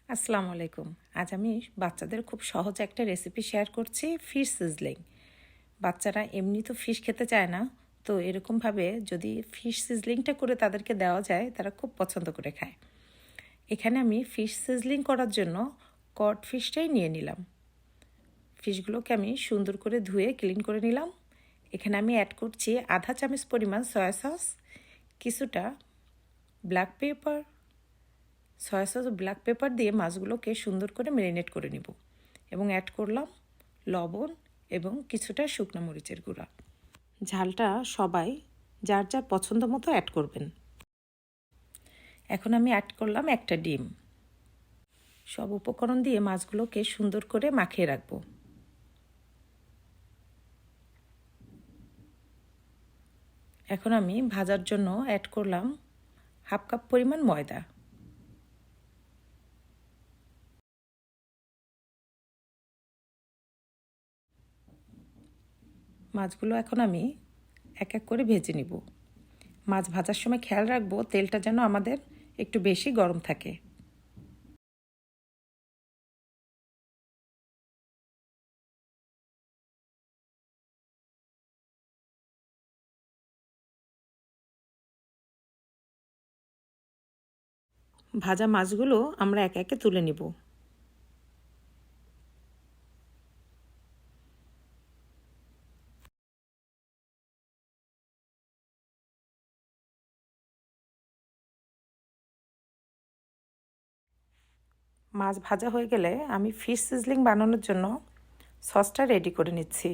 আসসালামু আলাইকুম। আজ আমি বাচ্চাদের খুব সহজ একটা রেসিপি শেয়ার করছি, ফিশ সিজলিং। বাচ্চারা এমনি তো ফিশ খেতে চায় না, তো এরকমভাবে যদি ফিশ সিজলিংটা করে তাদেরকে দেওয়া যায় তারা খুব পছন্দ করে খায়। এখানে আমি ফিশ সিজলিং করার জন্য কড ফিশটাই নিয়ে নিলাম। ফিশগুলোকে আমি সুন্দর করে ধুয়ে ক্লিন করে নিলাম। এখানে আমি অ্যাড করছি আধা চামচ পরিমাণ সয়া সস, কিছুটা ব্ল্যাক পেপার, সয়া সস ও ব্ল্যাক পেপার দিয়ে মাছগুলোকে সুন্দর করে ম্যারিনেট করে নিব এবং অ্যাড করলাম লবণ এবং কিছুটা শুকনো মরিচের গুঁড়া। ঝালটা সবাই যার যার পছন্দ মতো অ্যাড করবেন। এখন আমি অ্যাড করলাম একটা ডিম। সব উপকরণ দিয়ে মাছগুলোকে সুন্দর করে মাখিয়ে রাখব। এখন আমি ভাজার জন্য অ্যাড করলাম হাফ কাপ পরিমাণ ময়দা। মাছগুলো এখন আমি এক এক করে ভেজে নিব। মাছ ভাজার সময় খেয়াল রাখবো তেলটা যেন আমাদের একটু বেশি গরম থাকে। ভাজা মাছগুলো আমরা একে একে তুলে নিব। মাছ ভাজা হয়ে গেলে আমি ফিশ সিজলিং বানানোর জন্য সসটা রেডি করে নিচ্ছি।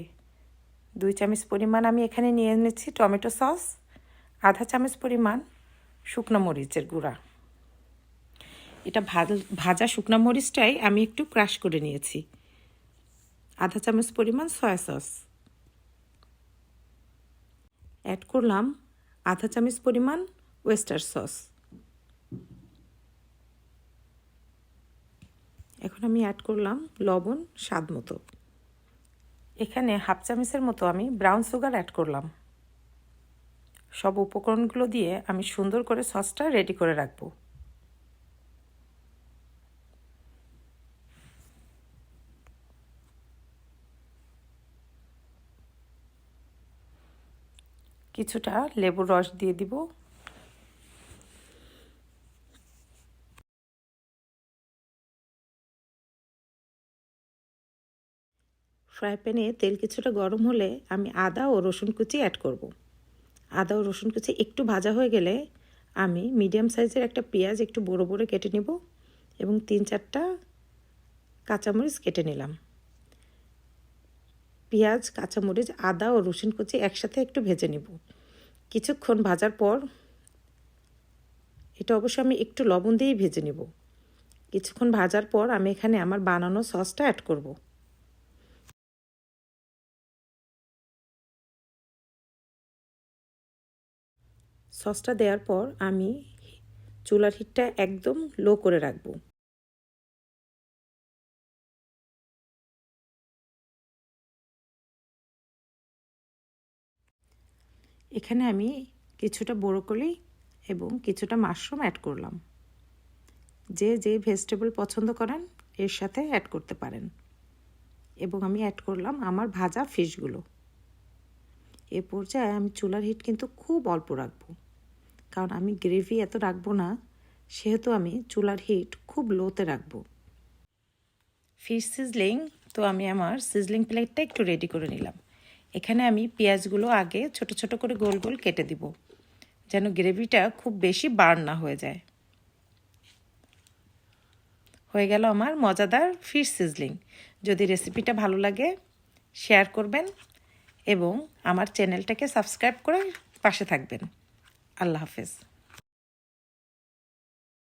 2 চামচ পরিমাণ আমি এখানে নিয়ে নিচ্ছি টমেটো সস, আধা চামচ পরিমাণ শুকনো মরিচের গুঁড়া। এটা ভাজা শুকনো মরিচটাই আমি একটু ক্রাশ করে নিয়েছি। আধা চামচ পরিমাণ সয়া সস অ্যাড করলাম, আধা চামচ পরিমাণ ওয়েস্টার সস। এখন আমি অ্যাড করলাম লবণ স্বাদ মতো। এখানে হাফ চামচের মতো আমি ব্রাউন সুগার অ্যাড করলাম। সব উপকরণগুলো দিয়ে আমি সুন্দর করে সসটা রেডি করে রাখব। কিছুটা লেবুর রস দিয়ে দিব। ফ্রাই প্যানে তেল কিছুটা গরম হলে আমি আদা ও রসুন কুচি অ্যাড করব। আদা ও রসুন কুচি একটু ভাজা হয়ে গেলে আমি মিডিয়াম সাইজের একটা পেঁয়াজ একটু বড় বড় কেটে নেব এবং 3-4টা কাঁচামরিচ কেটে নিলাম। পেঁয়াজ, কাঁচামরিচ, আদা ও রসুন কুচি একসাথে একটু ভেজে নেব। কিছুক্ষণ ভাজার পর এটা অবশ্য আমি একটু লবণ দিয়েই ভেজে নেব। কিছুক্ষণ ভাজার পর আমি এখানে আমার বানানো সসটা অ্যাড করব। সসটা দেওয়ার পর আমি চুলার হিটটা একদম লো করে রাখব। এখানে আমি কিছুটা ব্রোকলি এবং কিছুটা মাশরুম অ্যাড করলাম। যে যে ভেজিটেবল পছন্দ করেন এর সাথে অ্যাড করতে পারেন। এবং আমি অ্যাড করলাম আমার ভাজা ফিশগুলো। এ পর্যায়ে আমি চুলার হিট কিন্তু খুব অল্প রাখবো, কারণ আমি গ্রেভি এত রাখবো না, সেহেতু আমি চুলার হিট খুব লোতে রাখবো। ফিশ সিজলিং তো আমি আমার সিজলিং প্লেটটা একটু রেডি করে নিলাম। এখানে আমি পেঁয়াজগুলো আগে ছোট ছোট করে গোল গোল কেটে দিব, যেন গ্রেভিটা খুব বেশি বার্ন না হয়ে যায়। হয়ে গেল আমার মজাদার ফিশ সিজলিং। যদি রেসিপিটা ভালো লাগে শেয়ার করবেন এবং আমার চ্যানেলটাকে সাবস্ক্রাইব করে পাশে থাকবেন। আল্লাহ হাফেজ।